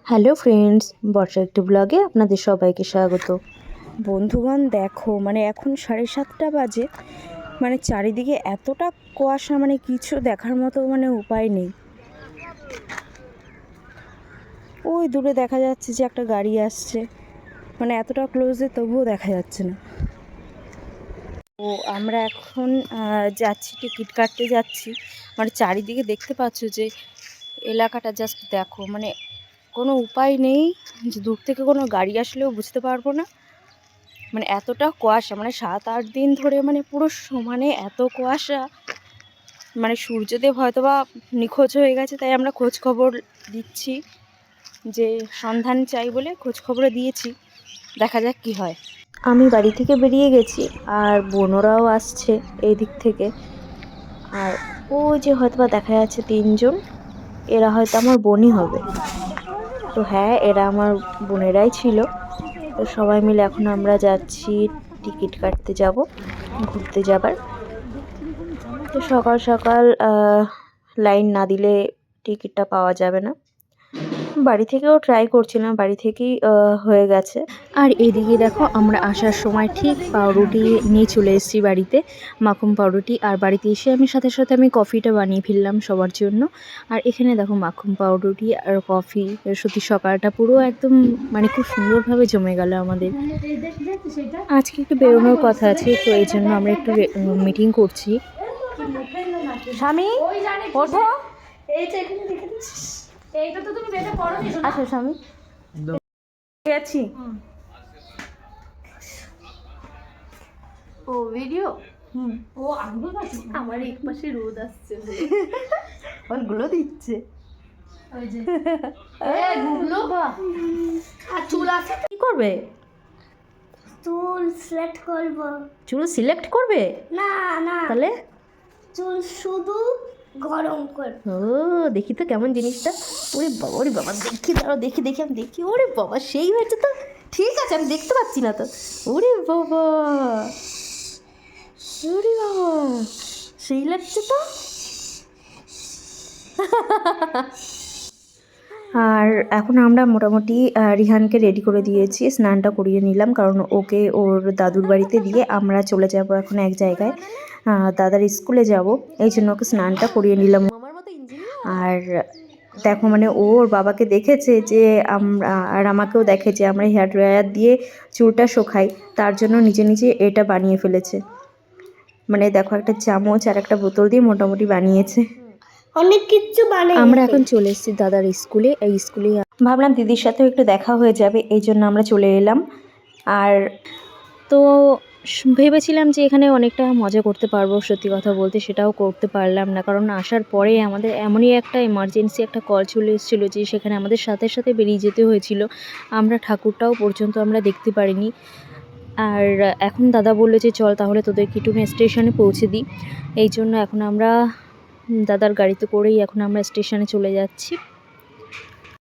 Hello friends, বর্ষা একটি ব্লগে আপনাদের সবাইকে স্বাগত। বন্ধুগণ দেখো, এখন 7:30 বাজে। চারিদিকে এতটা কুয়াশা, কিছু দেখার মতো উপায় নেই। ওই দূরে দেখা যাচ্ছে যে একটা গাড়ি আসছে, এতটা ক্লোজে তবুও দেখা যাচ্ছে না। ও আমরা এখন যাচ্ছি, টিকিট কাটতে যাচ্ছি। চারিদিকে দেখতে পাচ্ছ যে এলাকাটা জাস্ট দেখো, কোনো উপায় নেই যে দূর থেকে কোনো গাড়ি আসলেও বুঝতে পারবো না। এতটা কুয়াশা, 7-8 দিন ধরে পুরো সমানে এত কুয়াশা। সূর্যদেব হয়তো বা নিখোঁজ হয়ে গেছে, তাই আমরা খোঁজ খবর দিচ্ছি, যে সন্ধান চাই বলে খোঁজ খবরে দিয়েছি। দেখা যাক কি হয়। আমি বাড়ি থেকে বেরিয়ে গেছি, আর বোনরাও আসছে এই দিক থেকে। আর ওই যে হয়তো বা দেখা যাচ্ছে 3 জন, এরা হয়তো আমার বোনই হবে। তো হ্যাঁ, এরা আমার বোনেরাই ছিল। তো সবাই মিলে এখন আমরা যাচ্ছি টিকিট কাটতে যাব, ঘুরতে যাবার। তো সকাল সকাল লাইন না দিলে টিকিটটা পাওয়া যাবে না। বাড়ি থেকেও ট্রাই করছিলাম, বাড়ি থেকেই হয়ে গেছে। আর এদিকে দেখো, আমরা আসার সময় ঠিক পাউরুটি নিয়ে চলে এসেছি বাড়িতে, মাখন পাউরুটি। আর বাড়িতে এসে আমি সাথে সাথে কফিটা বানিয়ে ফেললাম সবার জন্য। আর এখানে দেখো মাখন পাউরুটি আর কফি, সত্যি সকালটা পুরো একদম খুব সুন্দরভাবে জমে গেল আমাদের। আজকে একটু বেরোনোর কথা আছে, তো এই জন্য আমরা একটু মিটিং করছি। স্বামী ওঠো, এইটা তো তুমি বেটা পড়ো নি। আসো স্বামী, গেছি। ও ভিডিও, ও আঙ্গুল কাছে আমার এক পাশে রোদ আসছে, ওগুলো দিচ্ছে। ওই যে এই গুগলো আর চুল আছে, কি করবে? চুল সিলেক্ট করব। চুল সিলেক্ট করবে? না না, তাহলে চুল শুধু গরম করব। ও দেখি তো কেমন জিনিসটা। ওরে বাবা, ওরে বাবা, দেখি দাঁড়াও, দেখি দেখি আমি দেখি। ওরে বাবা, সেই হয়েছে তো। ঠিক আছে, আমি দেখতে পাচ্ছি না তো। ওরে বাবা, ওরে বাবা, সেই লাগছে তো। আর এখন আমরা মোটামুটি রিহানকে রেডি করে দিয়েছি, স্নানটা করিয়ে নিলাম, কারণ ওকে ওর দাদুর বাড়িতে দিয়ে আমরা চলে যাব এখন এক জায়গায়, দাদার স্কুলে যাব। এই জন্য ওকে স্নানটা করিয়ে নিলাম। আর দেখো, ওর বাবাকে দেখেছে যে আমরা, আর আমাকেও দেখেছে আমরা হেয়ার ড্রায়ার দিয়ে চুলটা শোকাই, তার জন্য নিজে নিজে এটা বানিয়ে ফেলেছে। দেখো, একটা চামচ আর একটা বোতল দিয়ে মোটামুটি বানিয়েছে। অনেক কিছু বানাই। আমরা এখন চলে এসেছি দাদার স্কুলে। এই স্কুলে ভাবলাম দিদির সাথেও একটু দেখা হয়ে যাবে, এই জন্য আমরা চলে এলাম। আর তো ভেবেছিলাম যে এখানে অনেকটা মজা করতে পারবো, সত্যি কথা বলতে সেটাও করতে পারলাম না, কারণ আসার পরে আমাদের এমনই একটা এমার্জেন্সি একটা কল চলে এসেছিলো যে সেখানে আমাদের সাথে সাথে বেরিয়ে যেতে হয়েছিল। আমরা ঠাকুরটাও পর্যন্ত আমরা দেখতে পারিনি। আর এখন দাদা বললো যে চল তাহলে তোদেরকে একটু স্টেশনে পৌঁছে দিই। এই জন্য এখন আমরা দাদার গাড়িতে করেই এখন আমরা স্টেশনে চলে যাচ্ছি।